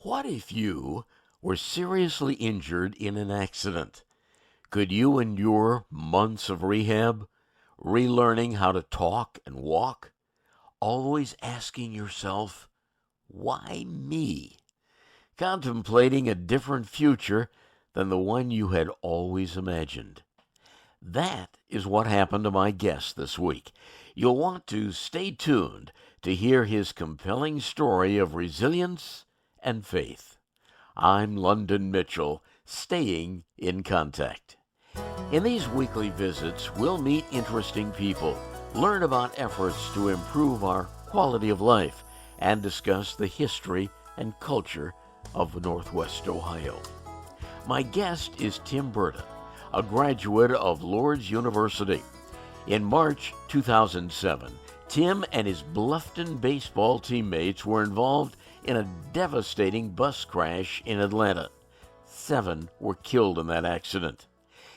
What if you were seriously injured in an accident? Could you endure months of rehab, relearning how to talk and walk, always asking yourself, why me? Contemplating a different future than the one you had always imagined. That is what happened to my guest this week. You'll want to stay tuned to hear his compelling story of resilience and faith. I'm London Mitchell, staying in contact. In these weekly visits, we'll meet interesting people, learn about efforts to improve our quality of life, and discuss the history and culture of Northwest Ohio. My guest is Tim Berta, a graduate of Lourdes University. In March 2007, Tim and his Bluffton baseball teammates were involved in a devastating bus crash in Atlanta. 7 were killed in that accident.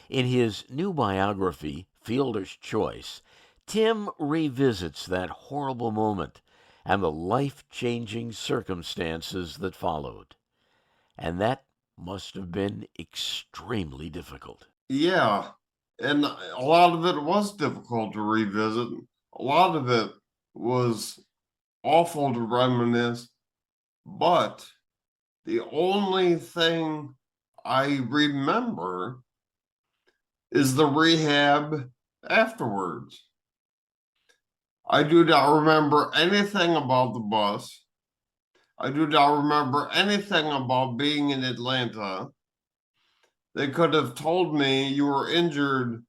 In his new biography, Fielder's Choice, Tim revisits that horrible moment and the life-changing circumstances that followed. And that must have been extremely difficult. Yeah, and a lot of it was difficult to revisit. A lot of it was awful to reminisce, but the only thing I remember is the rehab afterwards. I do not remember anything about the bus. I do not remember anything about being in Atlanta. They could have told me you were injured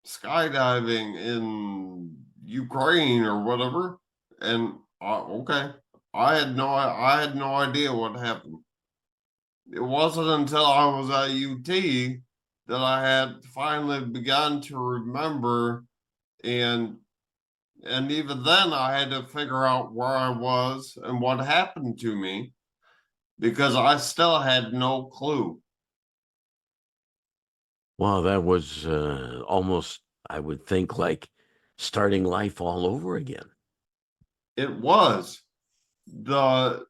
skydiving in Ukraine or whatever, and okay, I had no idea what happened. It wasn't until I was at UT that I had finally begun to remember, and even then I had to figure out where I was and what happened to me because I still had no clue. Wow, that was almost, I would think, like starting life all over again. It was the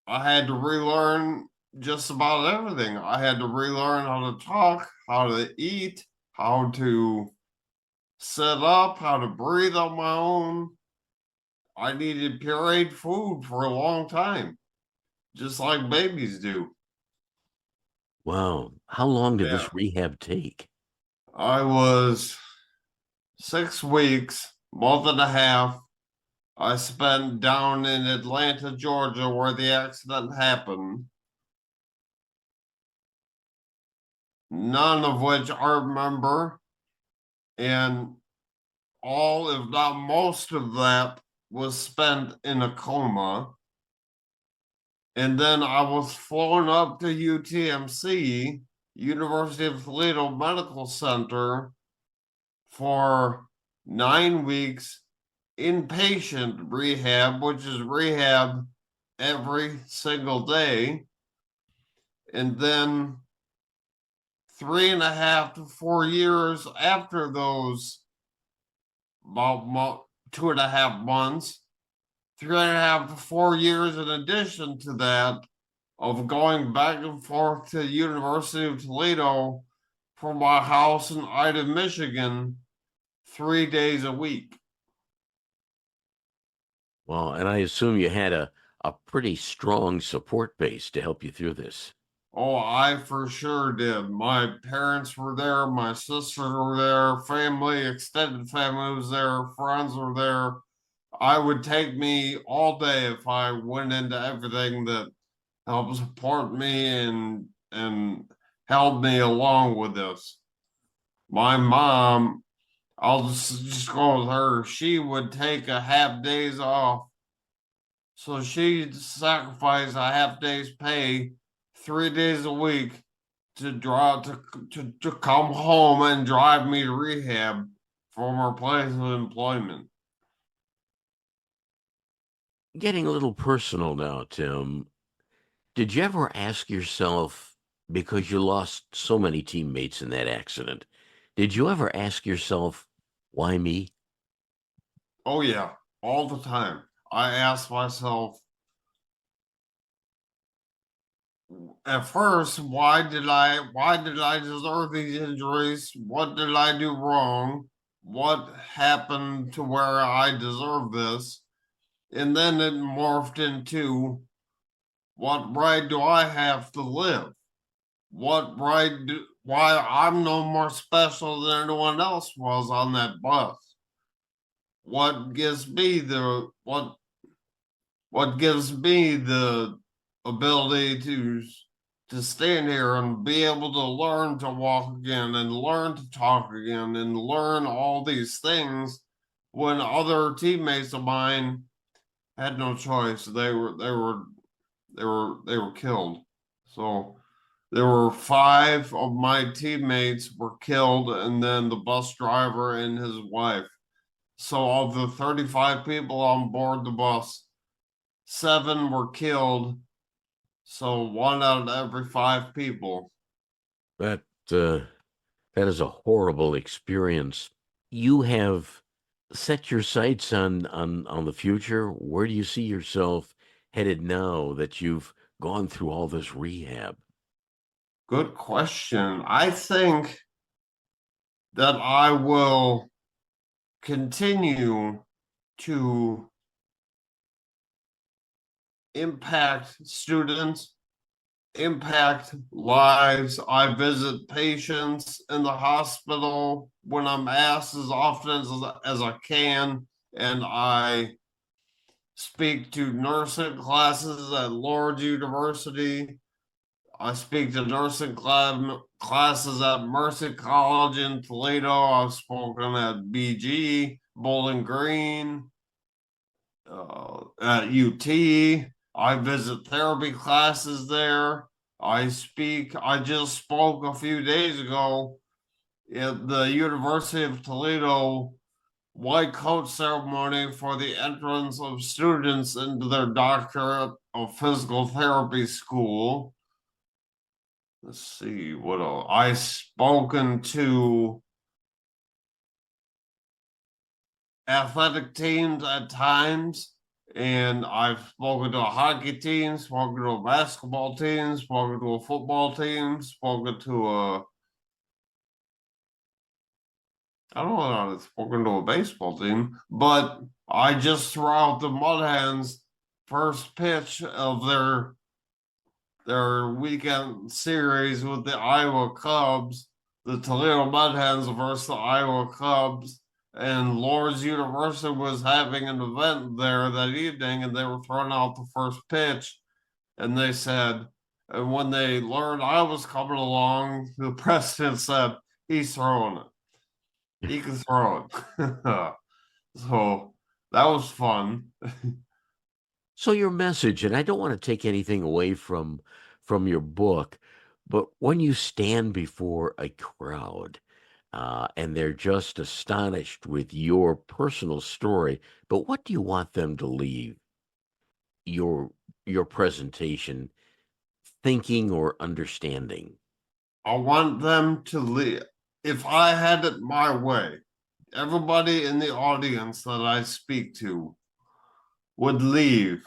I had to relearn just about everything. I had to relearn how to talk, how to eat, how to sit up, how to breathe on my own. I needed pureed food for a long time, just like babies do. Wow. How long did Yeah. this rehab take? I was 6 weeks, month and a half. I spent down in Atlanta, Georgia, where the accident happened. None of which I remember. And all, if not most of that, was spent in a coma. And then I was flown up to UTMC, University of Toledo Medical Center, for 9 weeks inpatient rehab, which is rehab every single day. And then 3.5 to 4 years after those, about 2.5 months, 3.5 to 4 years in addition to that, of going back and forth to the University of Toledo from my house in Ida, Michigan, 3 days a week. Well, and I assume you had a pretty strong support base to help you through this. Oh, I for sure did. My parents were there, my sisters were there, family, extended family was there, friends were there. I would take me all day if I went into everything that helped support me and held me along with this. My mom, I'll just go with her. She would take a half days off, so she'd sacrifice a half day's pay 3 days a week to drive to come home and drive me to rehab from her place of employment. Getting a little personal now, Tim, did you ever ask yourself, because you lost so many teammates in that accident, did you ever ask yourself, why me? Oh yeah, all the time. I ask myself, at first, why did I deserve these injuries? What did I do wrong? What happened to where I deserve this? And then it morphed into, what right do I have to live? Why I'm no more special than anyone else was on that bus? What gives me the ability to stand here and be able to learn to walk again and learn to talk again and learn all these things when other teammates of mine had no choice. They were killed. So there were 5 of my teammates were killed, and then the bus driver and his wife. So of the 35 people on board the bus, 7 were killed. So 1 out of every 5 people. That uh, that is a horrible experience. You have set your sights on the future. Where do you see yourself headed now that you've gone through all this rehab? Good question. I think that I will continue to impact students, impact lives. I visit patients in the hospital when I'm asked as often as I can, and I speak to nursing classes at Lourdes University. I speak to nursing classes at Mercy College in Toledo. I've spoken at BG, Bowling Green, at UT. I visit therapy classes there. I just spoke a few days ago at the University of Toledo white coat ceremony for the entrance of students into their doctorate of physical therapy school. Let's see what else. I spoken to athletic teams at times, and I've spoken to a hockey team, spoken to a basketball team, spoken to a football team, spoken to a I don't know how I've spoken to a baseball team, but I just threw out the Mud Hens first pitch of their weekend series with the Iowa Cubs, the Toledo Mud Hens versus the Iowa Cubs. And Lourdes University was having an event there that evening, and they were throwing out the first pitch. And they said, and when they learned I was coming along, the president said, he's throwing it. He can throw it. So that was fun. So your message, and I don't want to take anything away from your book, but when you stand before a crowd, and they're just astonished with your personal story, but what do you want them to leave your your presentation thinking or understanding? I want them to leave. If I had it my way, everybody in the audience that I speak to would leave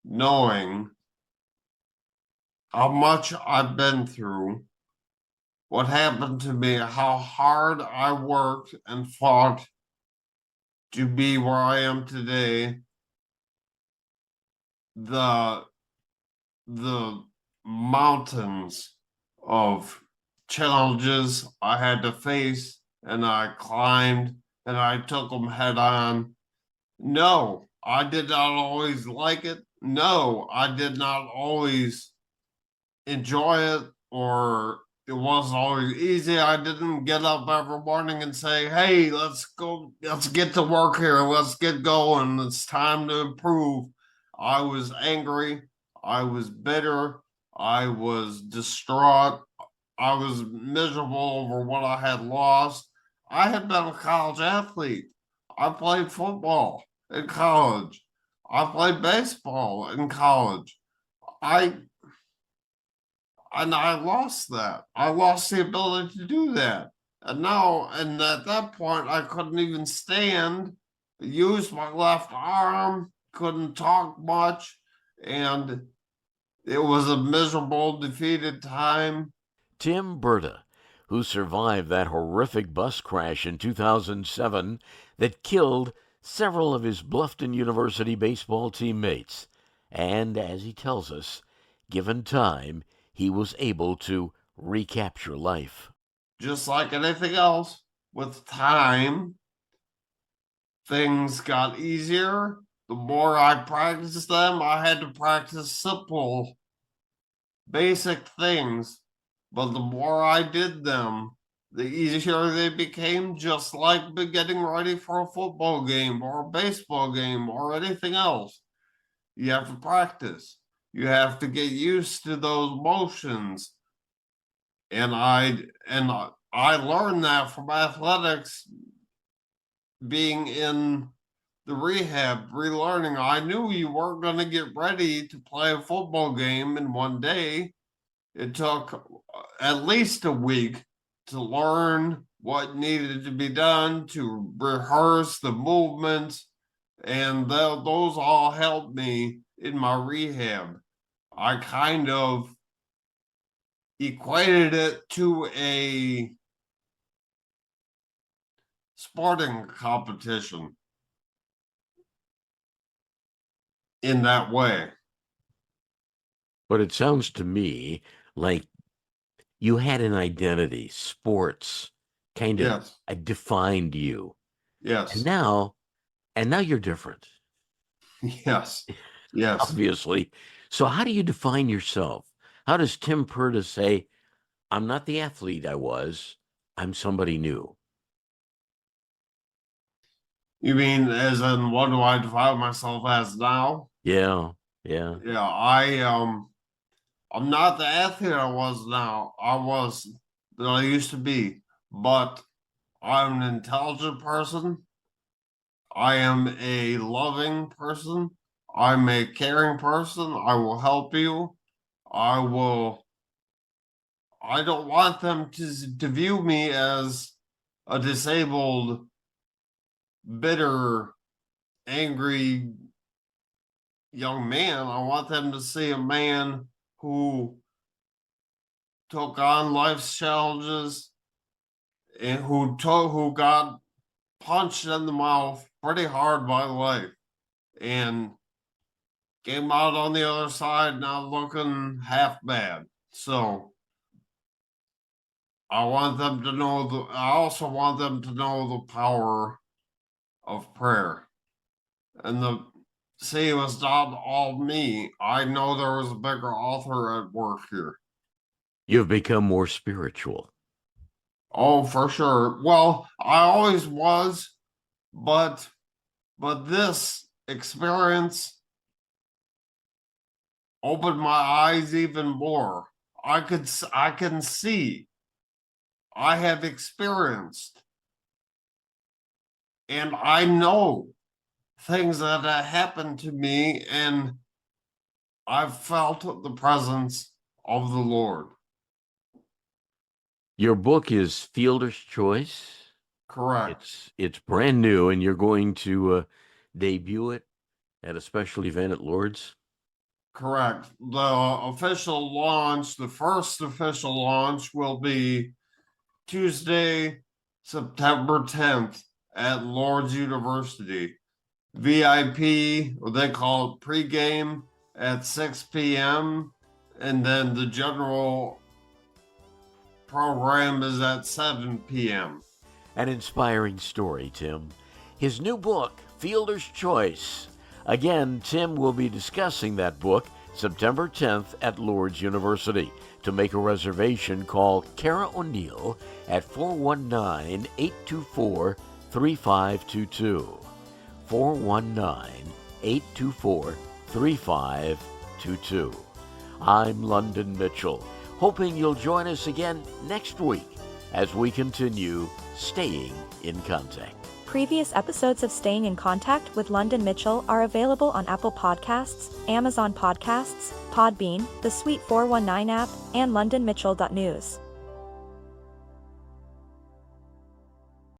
knowing how much I've been through, what happened to me, how hard I worked and fought to be where I am today, the the mountains of challenges I had to face, and I climbed and I took them head on. No, I did not always like it. No, I did not always enjoy it, or it wasn't always easy. I didn't get up every morning and say, hey, let's get to work here, let's get going, it's time to improve. I was angry, I was bitter, I was distraught, I was miserable over what I had lost. I had been a college athlete. I played football in college. I played baseball in college. I I lost that. I lost the ability to do that. And at that point, I couldn't even stand, use my left arm, couldn't talk much. And It was a miserable, defeated time. Tim Berta, who survived that horrific bus crash in 2007 that killed several of his Bluffton University baseball teammates. And as he tells us, given time, he was able to recapture life. Just like anything else, with time, things got easier. The more I practiced them, I had to practice simple, basic things. But the more I did them, the easier they became, just like getting ready for a football game or a baseball game or anything else. You have to practice. You have to get used to those motions. And I learned that from athletics, being in the rehab, relearning. I knew you weren't going to get ready to play a football game in one day. It took at least a week to learn what needed to be done, to rehearse the movements, and those all helped me in my rehab. I kind of equated it to a sporting competition in that way. But it sounds to me like you had an identity. Sports kind of Yes. defined you. Yes. And now you're different, Yes. Yes. obviously. So how do you define yourself? How does Tim Berta say, I'm not the athlete I was, I'm somebody new? You mean as in what do I define myself as now? Yeah. Yeah, I'm not the athlete I was now. That I used to be, but I'm an intelligent person. I am a loving person. I'm a caring person. I will help you. I will. I don't want them to view me as a disabled, bitter, angry young man. I want them to see a man who took on life's challenges and who got punched in the mouth pretty hard by life and came out on the other side not looking half bad. So I also want them to know the power of prayer. And it was not all me. I know there was a bigger author at work here. You've become more spiritual. Oh, for sure. Well, I always was, but this experience opened my eyes even more. I can see. I have experienced, and I know things that have happened to me, and I've felt the presence of the Lord. Your book is Fielder's Choice. Correct. It's brand new, and you're going to debut it at a special event at Lourdes. Correct. The first official launch will be Tuesday, September 10th at Lourdes University. VIP, or they call it pregame, at 6 p.m. And then the general program is at 7 p.m. An inspiring story, Tim. His new book, Fielder's Choice. Again, Tim will be discussing that book September 10th at Lourdes University. To make a reservation, call Kara O'Neill at 419-824-3522. 419-824-3522. I'm London Mitchell, hoping you'll join us again next week as we continue staying in contact. Previous episodes of Staying in Contact with London Mitchell are available on Apple Podcasts, Amazon Podcasts, Podbean, the Suite 419 app, and londonmitchell.news.